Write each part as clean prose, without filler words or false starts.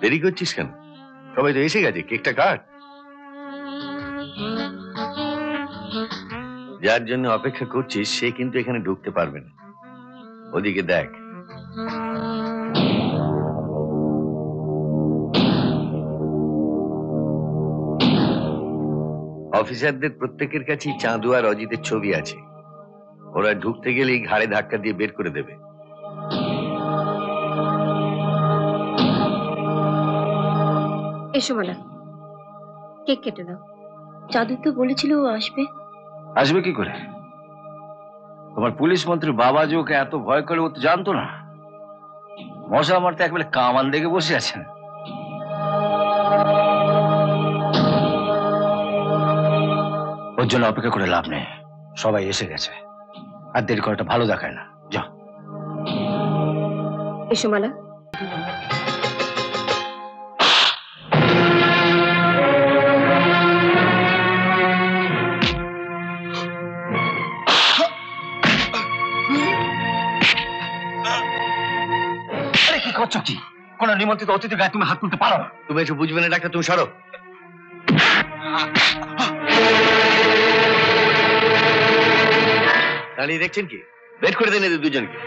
দেরি করছিস কেন? সবাই তো এসে গেছে, কেকটা কাট। যার জন্য অপেক্ষা করছিস সে কিন্তু এখানে ঢুকতে পারবে না। ওদিকে দেখ। অফিসারদের প্রত্যেকের কাছেই চাঁদু আর অজিতের ছবি আছে। ওরা ঢুকতে গেলেই ঘাড়ে ধাক্কা দিয়ে বের করে দেবে। এসো মালা, কেক কেটে দাও। চাঁদু তো বলেছিল ও আসবে। আসবে কি করে? তোমার পুলিশ মন্ত্রী বাবা যে ওকে এত ভয় করে ও তো জানতো না। মশা মারতে একবারে কামান দেখে বসে আছেন। ওর জন্য অপেক্ষা করে লাভ নেই, সবাই এসে গেছে। আর দেরি করাটা ভালো দেখায় না। যাও। এসো মালা। কি করছো কি? কোন নিমন্ত্রিত অতিথির গায়ে তুমি হাত তুলতে পারো না। তুমি একটু বুঝবে না ডাক্তার, তুমি সরো। দাঁড়িয়ে দেখছেন কি? বের করে দেন এদের দুজনকে।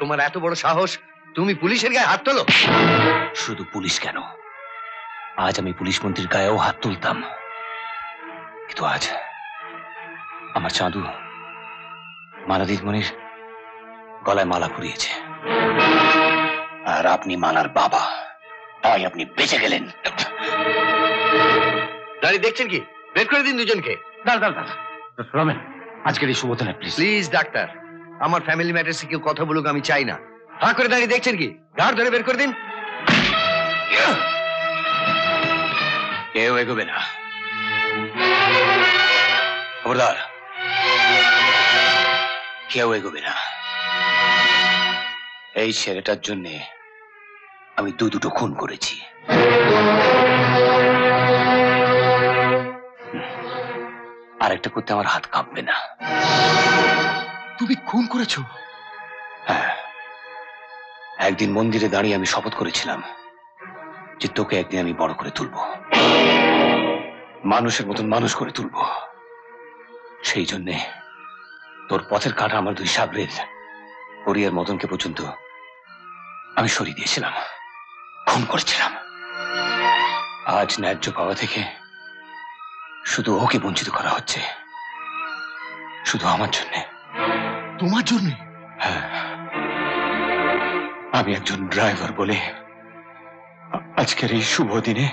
তোমার এত বড় সাহস, তুমি পুলিশের গায়ে হাত তোলো? শুধু পুলিশ কেন, আজ আমি পুলিশ মন্ত্রীর গায়েও হাত তুলতাম, কিন্তু আজ আমার চাঁদু মালা দিদিমণির গলায় মালা পরিয়েছে, আর আপনি মালার বাবা, তাই আপনি বেঁচে গেলেন। দাঁড়িয়ে দেখছেন কি? বের করে দিন দুজনকে। রমেন, আজকের এই শুভ দিনে প্লিজ প্লিজ ডাক্তার, আমার ফ্যামিলি ম্যাটার্সে কেউ কথা বলুক আমি চাই না। হাঁ করে দাঁড়িয়ে দেখছেন কি? ঘাড় ধরে বের করে দিন। কেউ এগোবে না, খবরদার, কেউ এগোবে না। এই ছেলেটার জন্য আমি দুটো খুন করেছি। আরেকটা করতে আমার হাত কাঁপবে না। তুমি খুন করেছো? হ্যাঁ, একদিন মন্দিরে দাঁড়িয়ে আমি শপথ করেছিলাম যে তোকে একদিন আমি বড় করে তুলব, মানুষের মতন মানুষ করে তুলব। সেই জন্যে তোর পথের কাঁটা আমার দুই সাগরের হরিয়ার মদনকে পর্যন্ত আমি সরিয়ে দিয়েছিলাম, খুন করেছিলাম। আজ ন্যায্য পাওয়া থেকে শুধু ওকে বঞ্চিত করা হচ্ছে, শুধু আমার জন্যে। তোমার জন্য? হ্যাঁ, আমি একজন ড্রাইভার বলে আজকের এই শুভ দিনে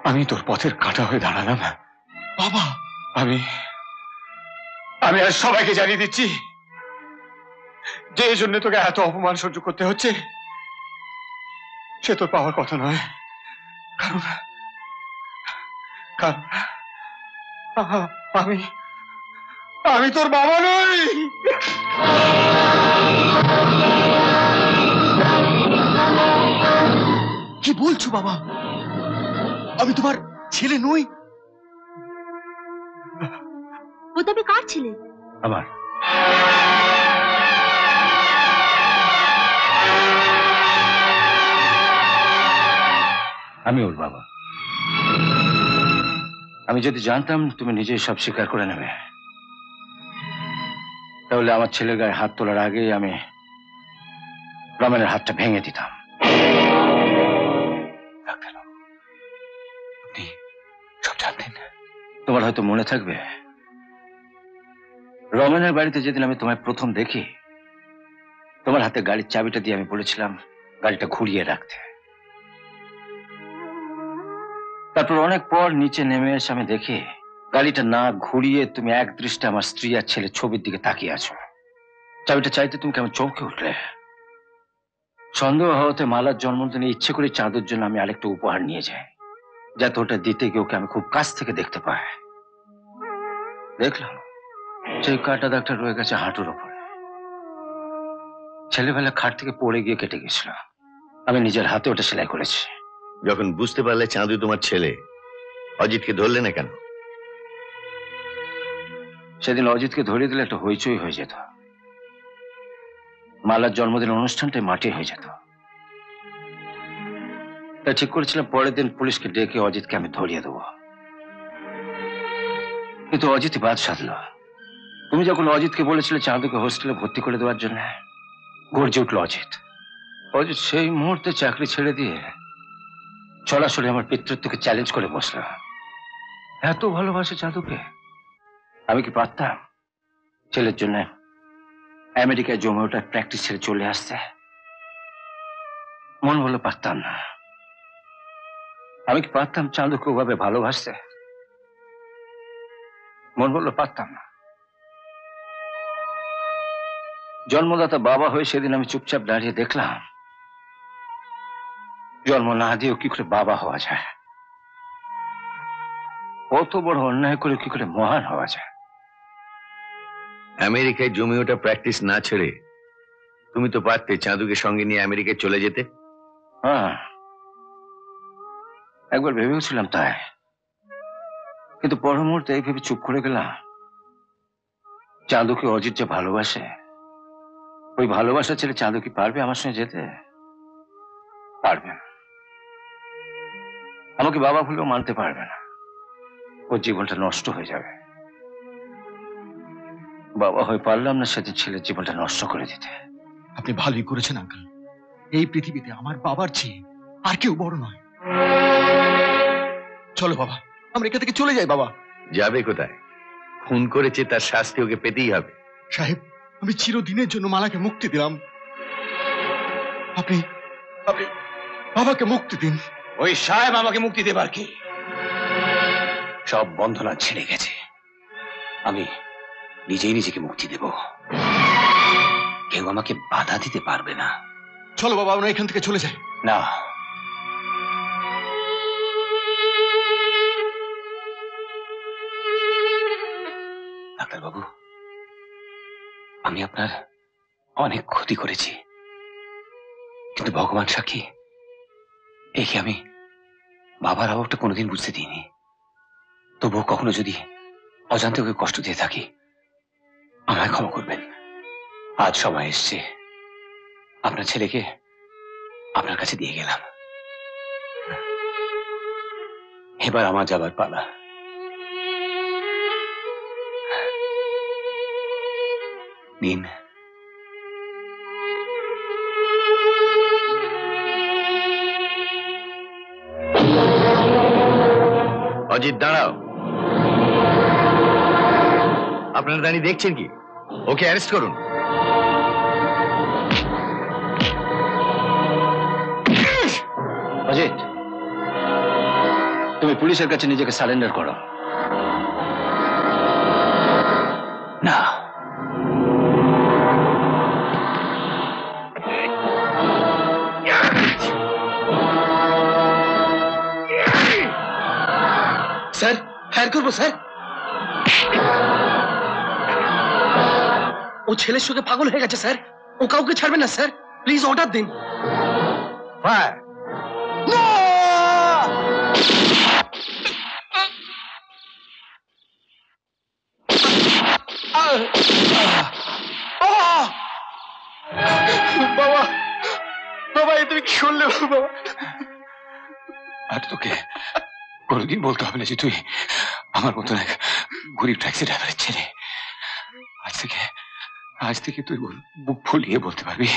আমি তোর পথের কাঁটা হয়ে দাঁড়ালাম। বাবা, আমি আজ সবাইকে জানিয়ে দিচ্ছি যে এই জন্য তোকে এত অপমান সহ্য করতে হচ্ছে সে তোর পাওয়ার কথা নয়। কারণ আমি তোর বাবা নই। কি বলছো বাবা? আমি তোমার ছেলে নই? ও তবে কার ছেলে? আমার। আমি ওর বাবা। আমি যদি জানতাম তুমি নিজেই সব স্বীকার করে নেবে তাহলে আমার ছেলের গায়ে হাত তোলার আগেই আমি রমেনের হাতটা ভেঙে দিতাম। ডাক্তারবাবু, আপনি সব জানতেন? তোমার হয়তো মনে থাকবে, রমেনের বাড়িতে যেদিন আমি তোমায় প্রথম দেখি, তোমার হাতে গাড়ির চাবিটা দিয়ে আমি বলেছিলাম গাড়িটা ঘুরিয়ে রাখতে। তারপর অনেক পর নিচে নেমে এসে আমি দেখি গাড়িটা না ঘুরিয়ে তুমি এক দৃষ্টে আমার স্ত্রী আর ছেলের ছবির দিকে তাকিয়ে আছো। চাবিটা চাইতে তুমি কেমন চমকে উঠলে। সন্দেহ হওয়াতে মালার জন্মদিনে ইচ্ছে করে চাঁদের জন্য আমি আরেকটা উপহার নিয়ে যাই, যাতে ওটা দিতে গিয়ে ওকে আমি খুব কাছ থেকে দেখতে পাই। দেখলাম সেই কাটা দাগটা রয়ে গেছে হাঁটুর ওপরে। ছেলেবেলা খাট থেকে পড়ে গিয়ে কেটে গেছিল। আমি নিজের হাতে ওটা সেলাই করেছি। যখন বুঝতে পারলে চাঁদু তোমার ছেলে, অজিতকে ধরলে না কেন? সেদিন অজিতকে ধরিয়ে দিলে একটা হইচই হয়ে যেত, মালার জন্মদিন অনুষ্ঠানটাই মাটি হয়ে যেত। তাই ঠিক করেছিলাম পরের দিন পুলিশকে ডেকে অজিতকে আমি ধরিয়ে দেবো। কিন্তু অজিতই বাদ সাধল। তুমি যখন অজিতকে বলেছিলে চাঁদুকে হোস্টেলে ভর্তি করে দেওয়ার জন্য, গর্জে উঠল অজিত। অজিত সেই মুহূর্তে চাকরি ছেড়ে দিয়ে সরাসরি আমার পিতৃত্বকে চ্যালেঞ্জ করে বসলো। এত ভালোবাসে চাঁদুকে। আমি কি পারতাম ছেলের জন্য আমেরিকায় জমে ওঠার প্র্যাকটিস ছেড়ে চলে আসতে? মন বললো পারতাম না। আমি কি পারতাম চাঁদুকে ওভাবে ভালোবাসতে? মন বললো পারতাম না। জন্মদাতা বাবা হয়ে সেদিন আমি চুপচাপ দাঁড়িয়ে দেখলাম জন্ম না দিয়েও কি করে বাবা হওয়া যায়, কত বড় অন্যায় করে কি করে মহান হওয়া যায়। আমেরিকায় জমি ওটা প্র্যাকটিস না ছেড়ে তুমি তো পারতে চাঁদুকে সঙ্গে নিয়ে আমেরিকায় চলে যেতে। হ্যাঁ, একবার ভেবেছিলাম তাই, কিন্তু পর মুহূর্তে এই ভেবে চুপ করে গেলাম। চাঁদুকে অজিত যে ভালোবাসে, ওই ভালোবাসা ছেলে চাঁদু কি পারবে আমার সঙ্গে যেতে? পারবে না। আমাকে বাবা ভুলেও মানতে পারবে না। ওর জীবনটা নষ্ট হয়ে যাবে। বাবা হয়ে পারলাম না সেদিন ছেলের জীবনটা নষ্ট করে দিতে। আপনি ভালোই করেছেন আঙ্কেল। এই পৃথিবীতে আমার বাবার চেয়ে আর কেউ বড় নয়। চলো বাবা, আমরা এখান থেকে চলে যাই। বাবা যাবে কোথায়? খুন করেছে, তার শাস্তি ওকে পেতেই হবে। সাহেব, আমি চিরদিনের জন্য মালাকে মুক্তি দিলাম। আপনি আপনি বাবাকে মুক্তি দিন। ওই সাহেব আমাকে মুক্তি দেবার কি? সব বন্ধনা ছেড়ে গেছে। আমি নিজেই নিজেকে মুক্তি দেব। কেউ আমাকে বাধা দিতে পারবে না। চলো বাবা, আমরা এখান থেকে চলে যাই। না, ডাক্তারবাবু, আমি আপনার অনেক ক্ষতি করেছি, কিন্তু ভগবান সাক্ষী, একে আমি বাবার অভাবটা কোনোদিন বুঝতে দিইনি। তবুও কখনো যদি অজান্তে ওকে কষ্ট দিয়ে থাকি, আমায় ক্ষমা করবেন। আজ সময় এসছে, আপনার ছেলেকে আপনার কাছে দিয়ে গেলাম। এবার আমার যাবার পালা। নিন। অজিত, দাঁড়াও। আপনারা দাঁড়িয়ে দেখছেন কি? ওকে অ্যারেস্ট করুন। অজিত, তুমি পুলিশের কাছে নিজেকে সারেন্ডার করো। না, স্যার, ফায়ার করবো স্যার? ও ছেলের সঙ্গে পাগল হয়ে গেছে স্যার। ও কাউকে ছাড়বে না স্যার। প্লিজ অর্ডার দিন। ফায়ার! বাবা, বাবা, এ তুমি কি শুনলে বাবা? আর তোকে কোনোদিন বলতে হবে না যে তুই আমার মতন এক গরিব ট্যাক্সি ড্রাইভারের ছেলে। আজ থেকে আজ থেকে তুই বুক ফুলিয়ে বলতে পারবি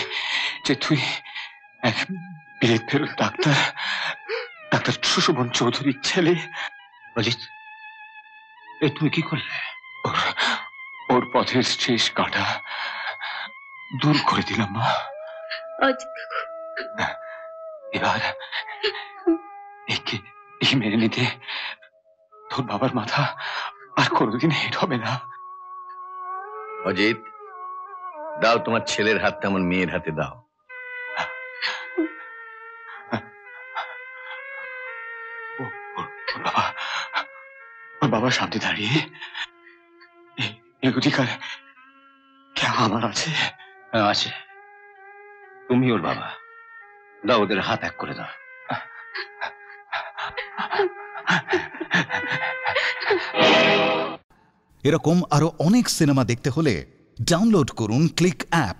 যে তুই এক বিলেত ফেরত ডাক্তার ডাক্তার সুশোভন চৌধুরীর ছেলে। অজিত, এ তুমি কি করলে? ওর পথের শেষ কাঁটা দূর করে দিলাম মা। অজিত এবার একে মেনে নিতে তোর বাবার মাথা আর কোনোদিন হেট হবে না। অজিত, দাও তোমার ছেলের হাতটা আমার মেয়ের হাতে দাও। ওর বাবা সামনে দাঁড়িয়ে অধিকার আমার আছে। আছে, তুমি ওর বাবা, দাও ওদের হাত এক করে দাও। এরকম আরো অনেক সিনেমা দেখতে হলে ডাউনলোড করুন ক্লিক অ্যাপ।